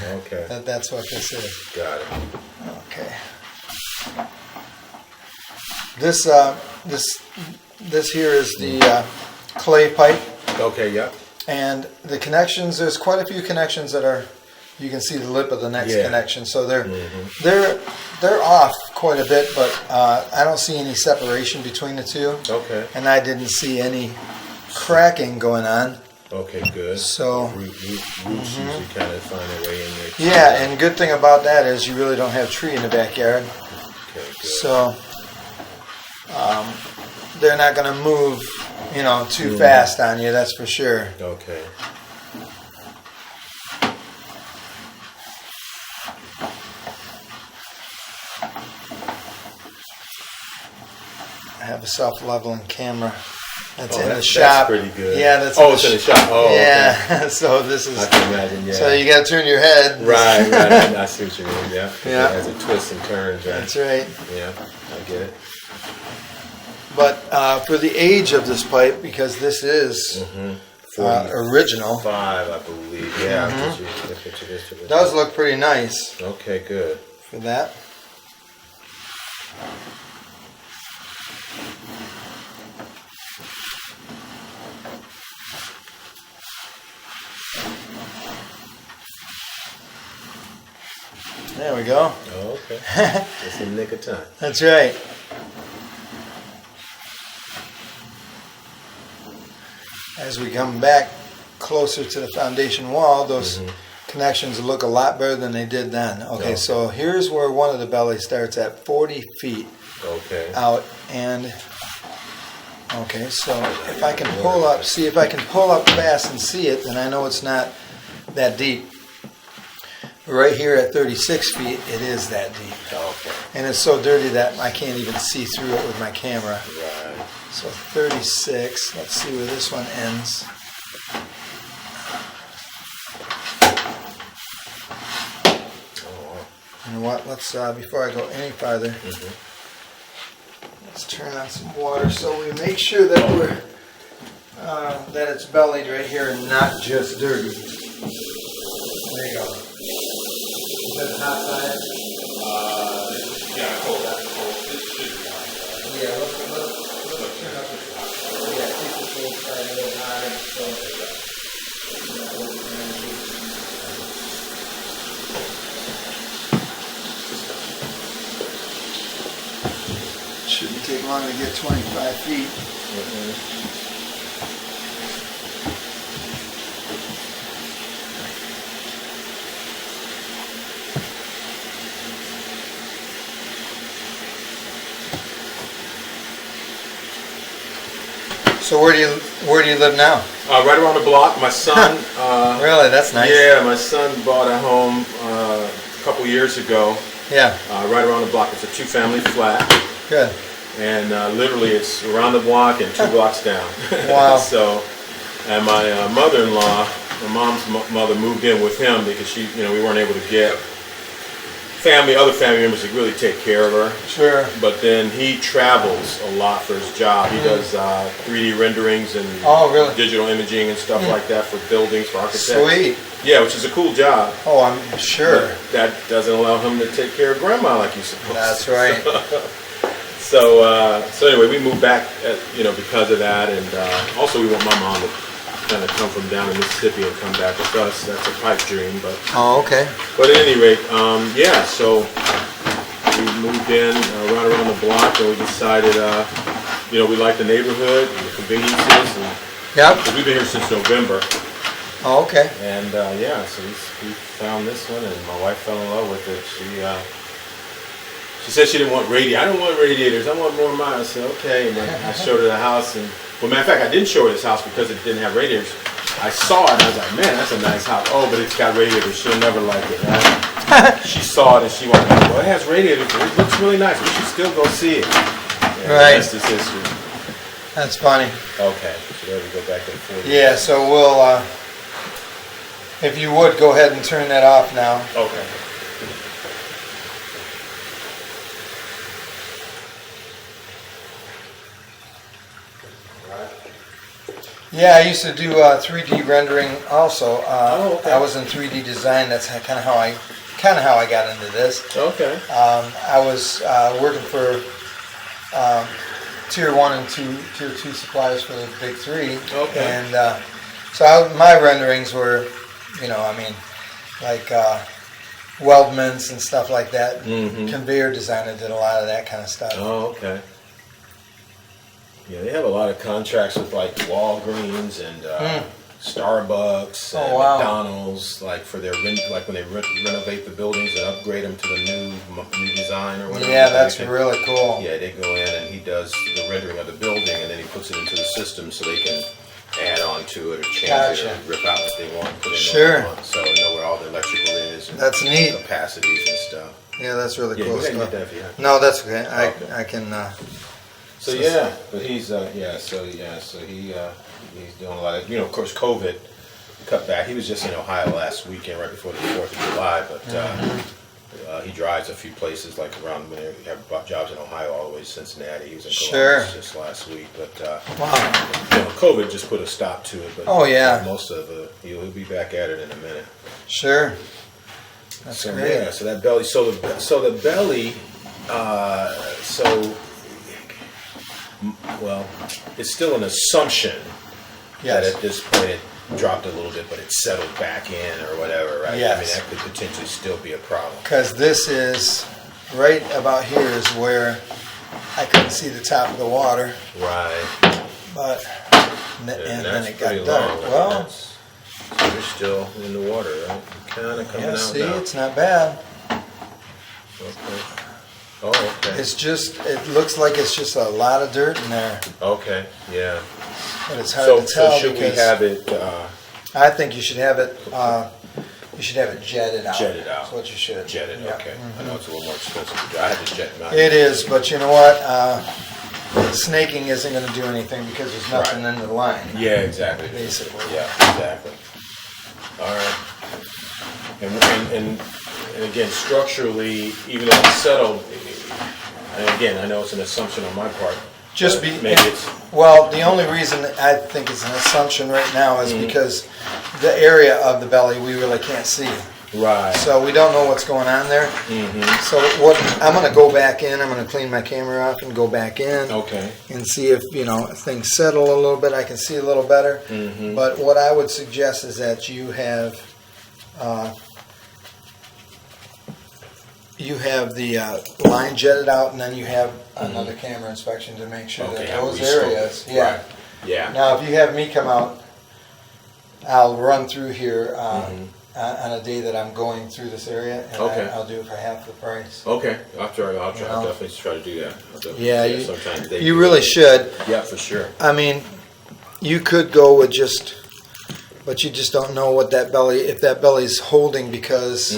Okay. That's what this is. Got it. Okay. This here is the clay pipe, Okay, yep. and the connections. There's quite a few connections that are. You can see the lip of the next connection, so they're off quite a bit, but I don't see any separation between the two. Okay. And I didn't see any cracking going on. Okay, good. So Roots usually kind of find their way in there. yeah, and good thing about that is you really don't have a tree in the backyard. Okay, good. So they're not going to move, too fast on you. That's for sure. Okay. I have a self-leveling camera. That's in the That's shop. pretty good. Yeah, that's. It's in the shop. Oh, yeah. okay. So this is. I can imagine. Yeah. So you got to turn your head. Right. I see what you mean. Yeah. Yeah. It has a twist and turns. Right? That's right. Yeah, I get it. But for the age of this pipe, because this is original, 45, I believe. Yeah. It does look pretty nice Okay, good. for that. There we go. Oh, okay. Just in the nick of time. That's right. As we come back closer to the foundation wall, those connections look a lot better than they did then. Okay, so here's where one of the bellies starts at 40 feet out. And, okay, so if I can pull up, see if I can pull up fast and see it, then I know it's not that deep. Right here at 36 feet, it is that deep. Okay. And it's so dirty that I can't even see through it with my camera. Right. So 36, let's see where this one ends. You know what, let's, before I go any farther, let's turn on some water so we make sure that we're, that it's bellied right here and not just dirty. There you go. Is that the hot side? Yeah, cold. That's cold. This should be hot. Yeah, let's turn up this hot side. Yeah, keep the cold side a little higher. So, shouldn't take long to get 25 feet. So where do you live now? Right around the block. My son. Really, that's nice. Yeah, my son bought a home a couple years ago. Yeah. Right around the block. It's a 2-family flat. Good. And literally, it's around the block and 2 blocks down. Wow. So, and my mother-in-law, my mom's mother, moved in with him because she, we weren't able to get other family members to really take care of her. Sure. But then he travels a lot for his job. He does 3D renderings and digital imaging and stuff like that for buildings, for architects. Sweet. Yeah, which is a cool job. Oh, I'm sure. But that doesn't allow him to take care of grandma like you're supposed to. That's right. So anyway, we moved back, because of that, and also we want my mom to kind of come from down in Mississippi and come back with us. That's a pipe dream, but. Oh, okay. But at any rate, so we moved in right around the block, and we decided, we like the neighborhood and the conveniences, and we've been here since November. Oh, okay. And so we found this one, and my wife fell in love with it. She said she didn't want radiators. I don't want radiators. I want more miles. I said, okay. And I showed her the house. And, matter of fact, I didn't show her this house because it didn't have radiators. I saw it and I was like, man, that's a nice house. Oh, but it's got radiators. She'll never like it. Right? She saw it and she went, well, it has radiators. It looks really nice. We should still go see it. And right. That's this history. That's funny. Okay. So there we go back and forth. Yeah, so we'll, if you would, go ahead and turn that off now. Okay. Yeah, I used to do 3D rendering also. Okay. I was in 3D design. That's kind of how I got into this. Okay. I was working for tier 1 and tier 2 suppliers for the big three. Okay. And so my renderings were, like weldments and stuff like that. Mm-hmm. Conveyor design. I did a lot of that kind of stuff. Oh, okay. Yeah, they have a lot of contracts with like Walgreens and Starbucks and wow. McDonald's, like for their like when they renovate the buildings and upgrade them to the new design or whatever. Yeah, that's really cool. Yeah, they go in and he does the rendering of the building and then he puts it into the system so they can add on to it or change it or rip out what they want, put in what they want. So know where all the electrical is. And that's neat. Capacities and stuff. Yeah, that's really cool Yeah, stuff. get that if you have. No, that's okay. I can. So yeah, but he's so he's doing a lot of of course COVID cut back. He was just in Ohio last weekend right before the 4th of July, but he drives a few places like around when they have jobs in Ohio all the way to Cincinnati. He was in Columbus just last week, but Wow. COVID just put a stop to it. But Oh, yeah. most of he'll be back at it in a minute. Sure. That's great. Yeah, so that belly, so the belly, well, it's still an assumption that at this point it dropped a little bit, but it settled back in or whatever, right? Yes. I mean, that could potentially still be a problem. Because this is right about here is where I couldn't see the top of the water. Right. But and then it got pretty dark. long. Well, so you're still in the water, right? Kind of coming out see, now. it's not bad. Okay. Oh, okay. It looks like it's just a lot of dirt in there. Okay, yeah. But it's hard to tell. So should we have it? I think you should have it. You should have it jetted out. Jetted out. That's what you should. Jetted. Yeah. Okay. I know it's a little more expensive to do. I had to jet mine. It is, but you know what? Snaking isn't going to do anything because there's nothing in the line. Yeah, exactly. Basically. Yeah, exactly. All right. And again, structurally, even though it's settled, and again, I know it's an assumption on my part. Maybe it's. Well, the only reason I think it's an assumption right now is because the area of the belly we really can't see. Right. So we don't know what's going on there. So I'm going to go back in. I'm going to clean my camera off and go back in. Okay. And see if if things settle a little bit. I can see a little better. But what I would suggest is that you have the line jetted out, and then you have another camera inspection to make sure that those areas. Yeah. Right. Yeah. Now, if you have me come out, I'll run through here on a day that I'm going through this area, and I'll do it for half the price. Okay. I'll definitely try to do that. Yeah, you really should. Yeah, for sure. I mean, you could go with but you just don't know what if that belly's holding because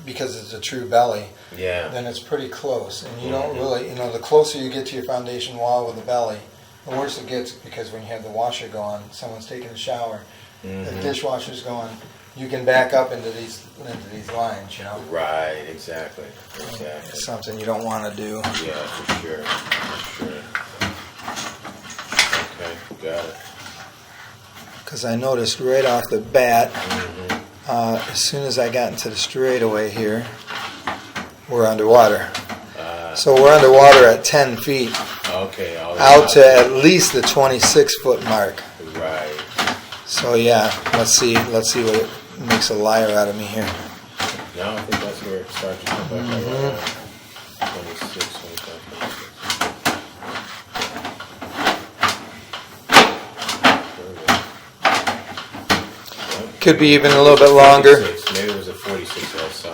it's a true belly. Yeah. Then it's pretty close, and you don't really, the closer you get to your foundation wall with the belly, the worse it gets, because when you have the washer going, someone's taking a shower, the dishwasher's going, you can back up into these lines, Right, exactly. It's something you don't want to do. Yeah, for sure. Okay, got it. Because I noticed right off the bat, as soon as I got into the straightaway here, we're underwater. So we're underwater at 10 feet. Okay. Out to at least the 26-foot mark. Right. So yeah, let's see what it makes a liar out of me here. No, I think that's where it starts to come back. 26, 25, 26. Could be even a little bit longer. 46. Maybe it was a 46 also.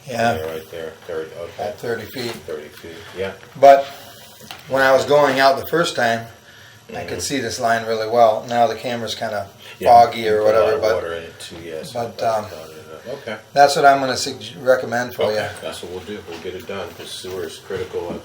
Yeah. Right there. 30. Okay. At 30 feet. 30 feet. Yeah. But when I was going out the first time, I could see this line really well. Now the camera's kind of foggy or whatever. But water in it too, yes. Okay. That's what I'm going to recommend for you. That's what we'll do. We'll get it done because sewer is critical.